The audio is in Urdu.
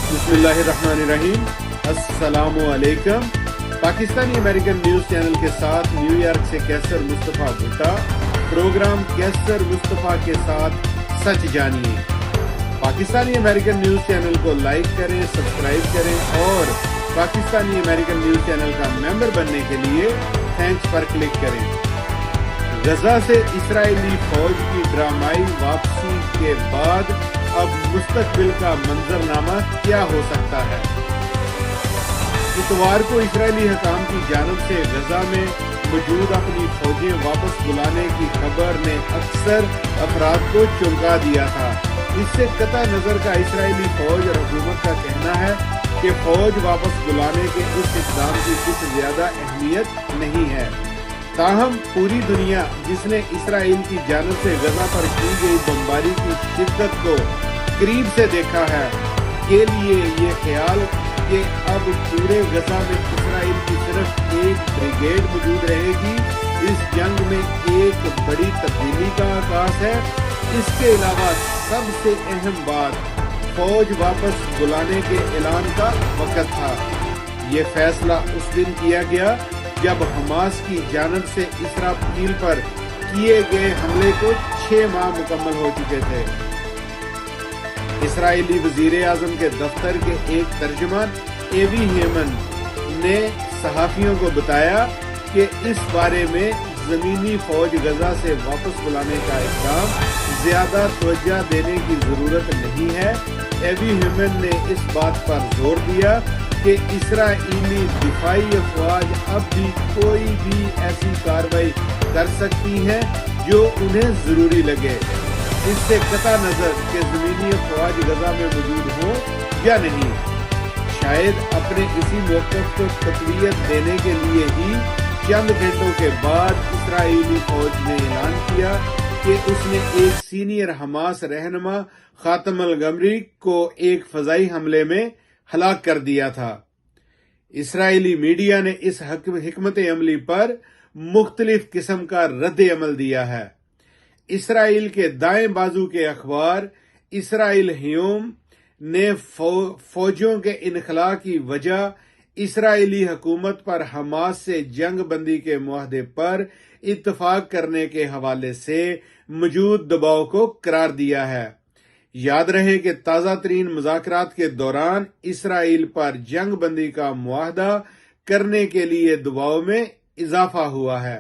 بسم اللہ الرحمن الرحیم۔ السلام علیکم۔ پاکستانی امریکن نیوز چینل کے ساتھ نیو یارک سے کیسر مصطفیٰ بھٹا۔ پروگرام کیسر مصطفیٰ کے ساتھ سچ جانیے۔ پاکستانی امریکن نیوز چینل کو لائک کریں، سبسکرائب کریں اور پاکستانی امریکن نیوز چینل کا ممبر بننے کے لیے تھینکس پر کلک کریں۔ غزہ سے اسرائیلی فوج کی ڈرامائی واپسی کے بعد اب مستقبل کا منظرنامہ کیا ہو سکتا ہے؟ اتوار کو اسرائیلی حکام کی جانب سے غزہ میں موجود اپنی فوجیں واپس بلانے کی خبر نے اکثر افراد کو چونکا دیا تھا۔ اس سے قطع نظر کا اسرائیلی فوج اور حکومت کا کہنا ہے کہ فوج واپس بلانے کے اس اقدام کی کچھ زیادہ اہمیت نہیں ہے۔ تاہم پوری دنیا جس نے اسرائیل کی جانب سے غزہ پر کی گئی بمباری کی شدت کو قریب سے دیکھا ہے، کے لیے یہ خیال کہ اب پورے غزہ میں اسرائیل کی صرف ایک بریگیڈ موجود رہے گی اس جنگ میں ایک بڑی تبدیلی کا آغاز ہے۔ اس کے علاوہ سب سے اہم بات فوج واپس بلانے کے اعلان کا وقت تھا۔ یہ فیصلہ اس دن کیا گیا جب حماس کی جانب سے اسرائیل پر کیے گئے حملے کو 6 ماہ مکمل ہو چکے تھے۔ اسرائیلی وزیر اعظم کے دفتر کے ایک ترجمان ایوی ہیمن نے صحافیوں کو بتایا کہ اس بارے میں زمینی فوج غزہ سے واپس بلانے کا اقدام زیادہ توجہ دینے کی ضرورت نہیں ہے۔ ایوی ہیمن نے اس بات پر زور دیا کہ اسرائیلی دفاعی افواج اب بھی کوئی بھی ایسی کارروائی کر سکتی ہیں جو انہیں ضروری لگے، اس سے قطع نظر کہ زمینی افواج غزہ میں موجود ہوں یا نہیں۔ شاید اپنے اسی موقف کو تقویت دینے کے لیے ہی چند گھنٹوں کے بعد اسرائیلی فوج نے اعلان کیا کہ اس نے ایک سینئر حماس رہنما خاتم الغمری کو ایک فضائی حملے میں ہلاک کر دیا تھا۔ اسرائیلی میڈیا نے اس حکمت عملی پر مختلف قسم کا رد عمل دیا ہے۔ اسرائیل کے دائیں بازو کے اخبار اسرائیل ہیوم نے فوجوں کے انخلاء کی وجہ اسرائیلی حکومت پر حماس سے جنگ بندی کے معاہدے پر اتفاق کرنے کے حوالے سے موجود دباؤ کو قرار دیا ہے۔ یاد رہے کہ تازہ ترین مذاکرات کے دوران اسرائیل پر جنگ بندی کا معاہدہ کرنے کے لیے دباؤ میں اضافہ ہوا ہے۔